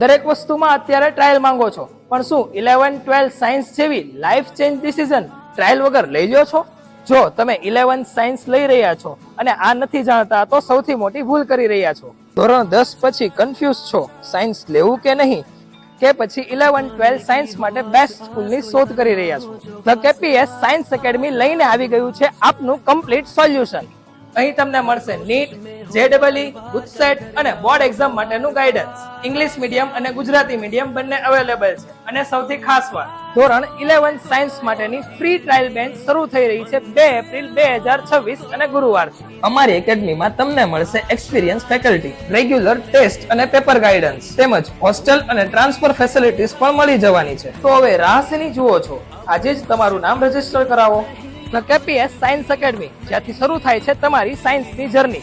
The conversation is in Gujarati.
દરેક વસ્તુમાં અત્યારે ટ્રાયલ માંગો છો, પણ શું 11-12 સાયન્સ જેવી લાઈફ ચેન્જ ડિસિઝન ટ્રાયલ વગર લઈ લ્યો છો? જો તમે 11 સાયન્સ લઈ રહ્યા છો અને આ નથી જાણતા તો સૌથી મોટી ભૂલ કરી રહ્યા છો. ધોરણ 10 પછી કન્ફ્યુઝ છો સાયન્સ લેવું કે નહીં, કે પછી 11-12 સાયન્સ માટે બેસ્ટ સ્કૂલની શોધ કરી રહ્યા છો? ધ કેપીએસ સાયન્સ એકેડમી લઈને આવી ગયું છે આપનું કમ્પ્લીટ સોલ્યુશન. અહીં તમને મળશે નીટ, JEE, ગુજસેટ અને બોર્ડ એક્ઝામ માટેનું ગાઈડન્સ. ઇંગ્લિશ મીડિયમ અને ગુજરાતી મીડિયમ બંને અવેલેબલ છે. અને સૌથી ખાસ વાત, ધોરણ 11 સાયન્સ માટેની ફ્રી ટ્રાયલ બેચ શરૂ થઈ રહી છે 2 એપ્રિલ 2026 અને ગુરુવારથી. અમારી એકેડમીમાં તમને મળશે એક્સપિરિયન્સ ફેકલ્ટી, રેગ્યુલર ટેસ્ટ અને પેપર ગાઈડન્સ, તેમજ હોસ્ટેલ અને ટ્રાન્સફર ફેસિલિટીઝ પણ મળી જવાની છે. તો હવે રાહ શેની જુઓ છો? આજે જ તમારું નામ રજીસ્ટર કરાવો. ધ કેપીએસ સાયન્સ એકેડમી, જ્યાંથી શરૂ થાય છે તમારી સાયન્સની જર્ની.